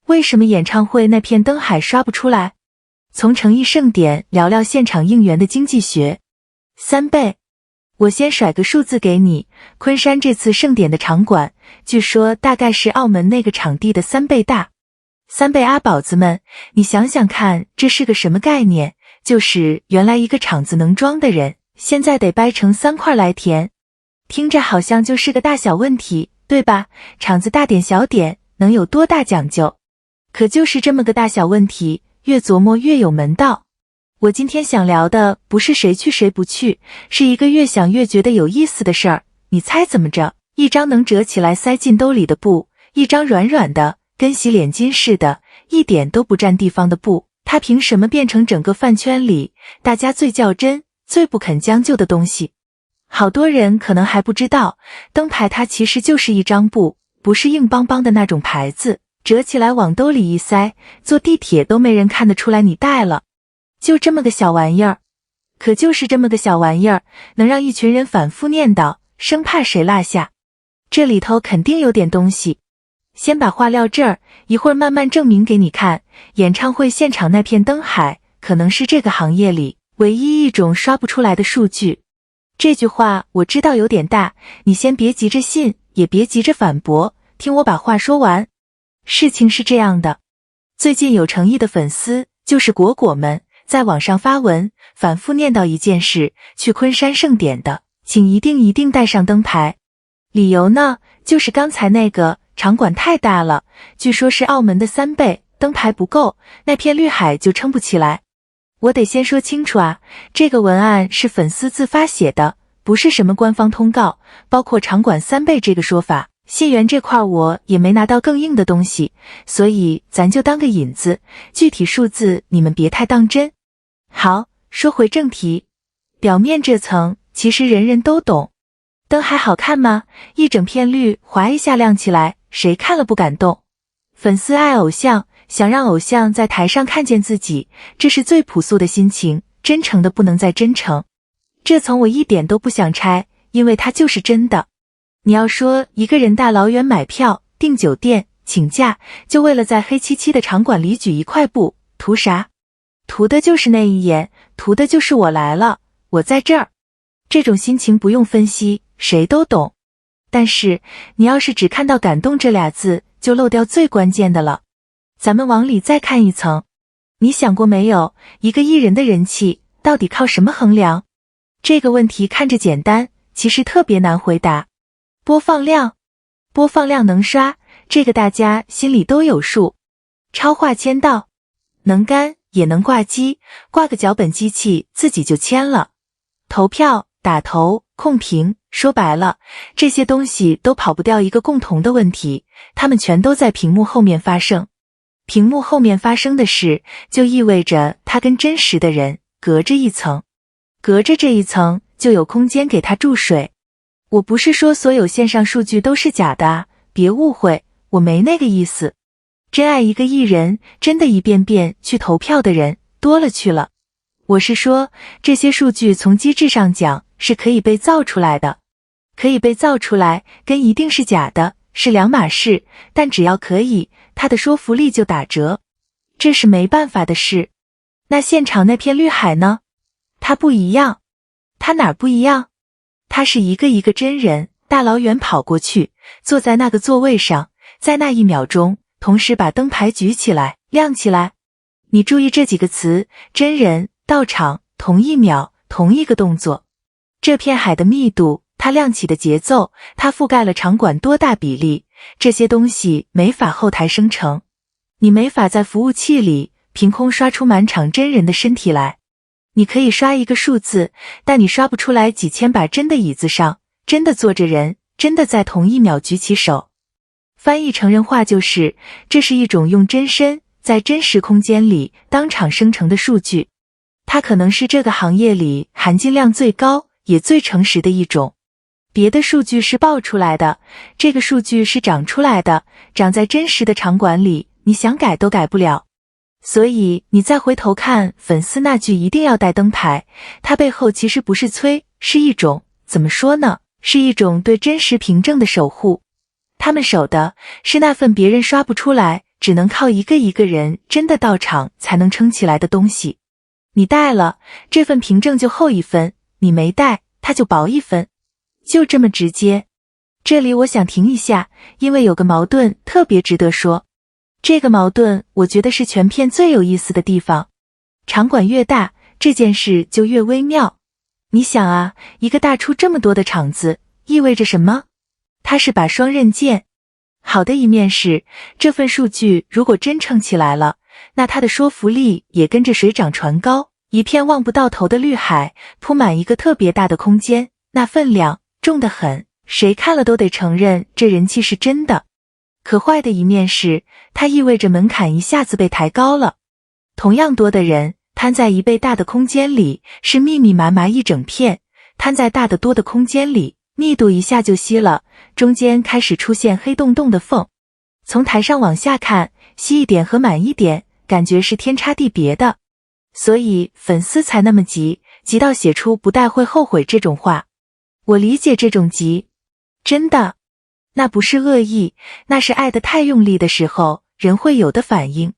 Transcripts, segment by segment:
为什么演唱会那片灯海刷不出来？从诚意盛典聊聊现场应援的经济学。3倍。我先甩个数字给你，昆山这次盛典的场馆，据说大概是澳门那个场地的3倍大。3倍阿宝子们，你想想看，这是个什么概念？就是原来一个场子能装的人，现在得掰成3块来填。听着好像就是个大小问题，对吧？场子大点小点，能有多大讲究？可就是这么个大小问题，越琢磨越有门道。我今天想聊的不是谁去谁不去，是一个越想越觉得有意思的事儿。你猜怎么着？一张能折起来塞进兜里的布，一张软软的跟洗脸巾似的，一点都不占地方的布，它凭什么变成整个饭圈里大家最较真、最不肯将就的东西？好多人可能还不知道，灯牌它其实就是一张布，不是硬邦邦的那种牌子，折起来往兜里一塞，坐地铁都没人看得出来你带了。就这么个小玩意儿，可就是这么个小玩意儿，能让一群人反复念叨，生怕谁落下。这里头肯定有点东西。先把话撂这儿，一会儿慢慢证明给你看。演唱会现场那片灯海，可能是这个行业里唯一一种刷不出来的数据。这句话我知道有点大，你先别急着信，也别急着反驳，听我把话说完。事情是这样的，最近有诚意的粉丝，就是果果们，在网上发文，反复念叨一件事，去昆山盛典的，请一定带上灯牌。理由呢，就是刚才那个场馆太大了，据说是澳门的3倍，灯牌不够，那片绿海就撑不起来。我得先说清楚啊，这个文案是粉丝自发写的，不是什么官方通告，包括场馆3倍这个说法，信源这块我也没拿到更硬的东西，所以咱就当个引子，具体数字你们别太当真。好，说回正题，表面这层其实人人都懂。灯还好看吗？一整片绿，划一下亮起来，谁看了不感动？粉丝爱偶像，想让偶像在台上看见自己，这是最朴素的心情，真诚的不能再真诚。这层我一点都不想拆，因为它就是真的。你要说一个人大老远买票、订酒店、请假，就为了在黑漆漆的场馆里举一块布，图啥？图的就是那一眼，图的就是我来了，我在这儿。这种心情不用分析，谁都懂。但是你要是只看到感动这俩字，就漏掉最关键的了。咱们往里再看一层，你想过没有，一个艺人的人气到底靠什么衡量？这个问题看着简单，其实特别难回答。播放量，播放量能刷，这个大家心里都有数。超话签到，能干也能挂机，挂个脚本机器自己就签了。投票、打头、控评，说白了，这些东西都跑不掉一个共同的问题，它们全都在屏幕后面发生。屏幕后面发生的事，就意味着它跟真实的人隔着一层，隔着这一层就有空间给它注水。我不是说所有线上数据都是假的啊，别误会，我没那个意思。真爱一个艺人，真的一遍遍去投票的人多了去了。我是说，这些数据从机制上讲是可以被造出来的，可以被造出来跟一定是假的是两码事，但只要可以，它的说服力就打折，这是没办法的事。那现场那片绿海呢？它不一样。它哪儿不一样？它是一个一个真人大老远跑过去，坐在那个座位上，在那一秒钟同时把灯牌举起来亮起来。你注意这几个词，真人到场，同一秒，同一个动作。这片海的密度，它亮起的节奏，它覆盖了场馆多大比例，这些东西没法后台生成。你没法在服务器里凭空刷出满场真人的身体来。你可以刷一个数字，但你刷不出来几千把真的椅子上真的坐着人，真的在同一秒举起手。翻译成人话就是，这是一种用真身在真实空间里当场生成的数据。它可能是这个行业里含金量最高也最诚实的一种。别的数据是爆出来的，这个数据是长出来的，长在真实的场馆里，你想改都改不了。所以你再回头看粉丝那句一定要带灯牌，它背后其实不是催，是一种，怎么说呢，是一种对真实凭证的守护。他们守的是那份别人刷不出来，只能靠一个一个人真的到场才能撑起来的东西。你带了，这份凭证就厚一分，你没带，它就薄一分。就这么直接。这里我想停一下，因为有个矛盾特别值得说。这个矛盾我觉得是全片最有意思的地方。场馆越大，这件事就越微妙。你想啊，一个大出这么多的场子，意味着什么？它是把双刃剑。好的一面是，这份数据如果真撑起来了，那它的说服力也跟着水涨船高。一片望不到头的绿海，铺满一个特别大的空间，那分量重得很，谁看了都得承认这人气是真的。可坏的一面是，它意味着门槛一下子被抬高了。同样多的人摊在一倍大的空间里，是密密麻麻一整片，摊在大得多的空间里，密度一下就稀了，中间开始出现黑洞洞的缝。从台上往下看，稀一点和满一点，感觉是天差地别的。所以粉丝才那么急，急到写出不带会后悔这种话。我理解这种急，真的，那不是恶意，那是爱得太用力的时候人会有的反应。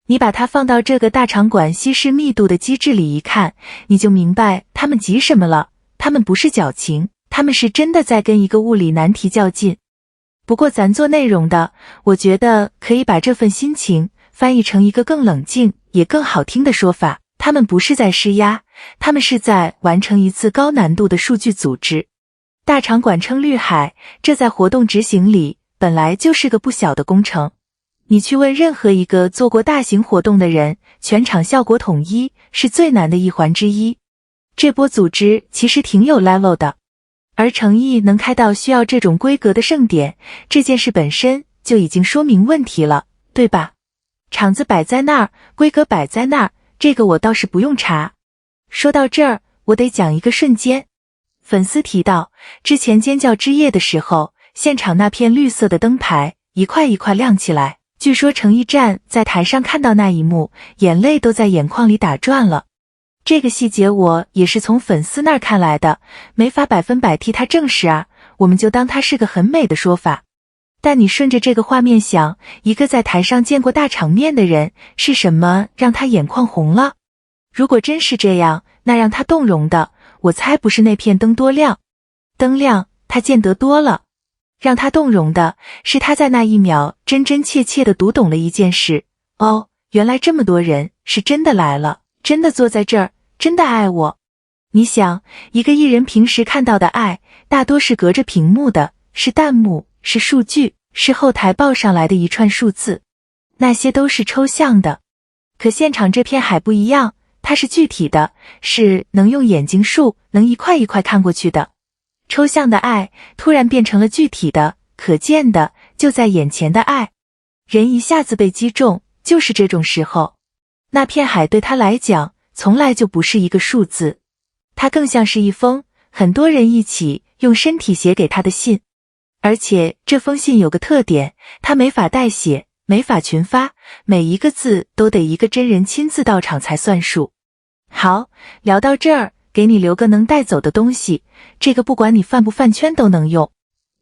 你把它放到这个大场馆稀释密度的机制里一看，你就明白他们急什么了。他们不是矫情，他们是真的在跟一个物理难题较劲。不过咱做内容的，我觉得可以把这份心情翻译成一个更冷静也更好听的说法，他们不是在施压，他们是在完成一次高难度的数据组织。大场馆称绿海，这在活动执行里本来就是个不小的工程。你去问任何一个做过大型活动的人，全场效果统一是最难的一环之一。这波组织其实挺有 level 的，而诚意能开到需要这种规格的盛典，这件事本身就已经说明问题了，对吧？场子摆在那儿，规格摆在那儿，这个我倒是不用查。说到这儿，我得讲一个瞬间。粉丝提到，之前尖叫之夜的时候，现场那片绿色的灯牌一块一块亮起来，据说程一站在台上看到那一幕，眼泪都在眼眶里打转了。这个细节我也是从粉丝那儿看来的，没法100%替他证实啊，我们就当它是个很美的说法。但你顺着这个画面想，一个在台上见过大场面的人，是什么让他眼眶红了？如果真是这样，那让他动容的，我猜不是那片灯多亮。灯亮，他见得多了。让他动容的是他在那一秒真真切切地读懂了一件事，哦，原来这么多人是真的来了，真的坐在这儿，真的爱我。你想，一个艺人平时看到的爱，大多是隔着屏幕的，是弹幕，是数据，是后台报上来的一串数字，那些都是抽象的。可现场这片海不一样，它是具体的，是能用眼睛数能一块一块看过去的。抽象的爱突然变成了具体的，可见的，就在眼前的爱。人一下子被击中，就是这种时候。那片海对他来讲，从来就不是一个数字，它更像是一封很多人一起用身体写给他的信。而且这封信有个特点，它没法代写，没法群发，每一个字都得一个真人亲自到场才算数。好，聊到这儿，给你留个能带走的东西，这个不管你饭不饭圈都能用。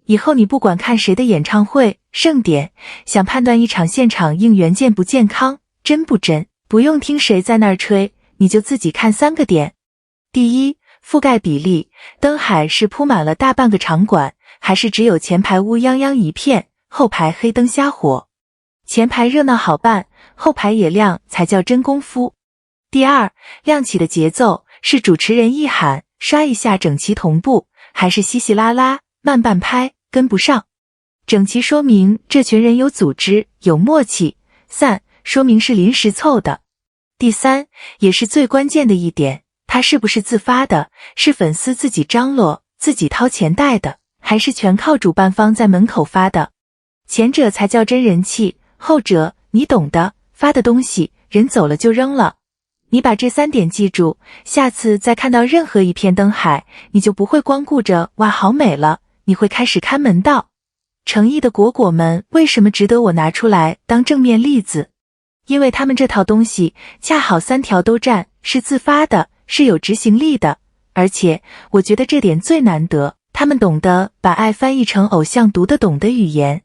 以后你不管看谁的演唱会、盛典，想判断一场现场应援健不健康、真不真，不用听谁在那儿吹，你就自己看3个点。第一，覆盖比例，灯海是铺满了大半个场馆，还是只有前排乌泱泱一片，后排黑灯瞎火？前排热闹好办，后排也亮才叫真功夫。第二，亮起的节奏是主持人一喊刷一下整齐同步，还是稀稀拉拉慢半拍跟不上？整齐说明这群人有组织有默契，散说明是临时凑的。第三，也是最关键的一点，它是不是自发的，是粉丝自己张罗自己掏钱带的，还是全靠主办方在门口发的？前者才叫真人气，后者你懂的，发的东西人走了就扔了。你把这3点记住，下次再看到任何一片灯海，你就不会光顾着哇好美了，你会开始看门道。诚意的果果们为什么值得我拿出来当正面例子？因为他们这套东西恰好3条都占，是自发的，是有执行力的，而且我觉得这点最难得，他们懂得把爱翻译成偶像读得懂的语言。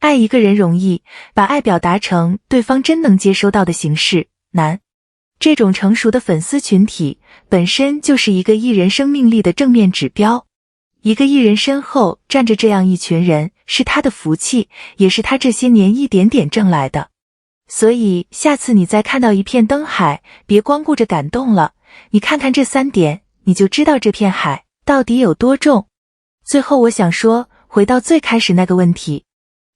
爱一个人容易，把爱表达成对方真能接收到的形式难。这种成熟的粉丝群体本身就是一个艺人生命力的正面指标。一个艺人身后站着这样一群人，是他的福气，也是他这些年一点点挣来的。所以下次你再看到一片灯海，别光顾着感动了，你看看这3点，你就知道这片海到底有多重。最后我想说，回到最开始那个问题，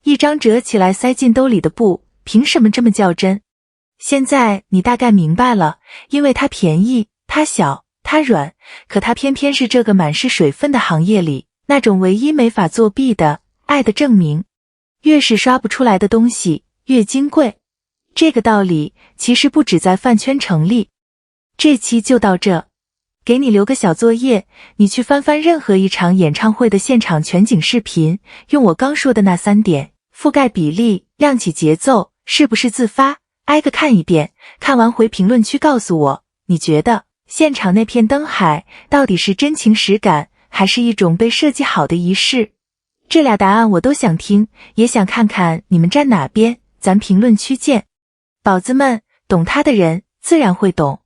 一张折起来塞进兜里的布，凭什么这么较真？现在你大概明白了，因为它便宜，它小，它软，可它偏偏是这个满是水分的行业里那种唯一没法作弊的爱的证明。越是刷不出来的东西越金贵，这个道理其实不只在饭圈成立。这期就到这，给你留个小作业，你去翻翻任何一场演唱会的现场全景视频，用我刚说的那3点，覆盖比例，亮起节奏，是不是自发？挨个看一遍，看完回评论区告诉我，你觉得现场那片灯海到底是真情实感，还是一种被设计好的仪式？这俩答案我都想听，也想看看你们站哪边，咱评论区见。宝子们，懂他的人自然会懂。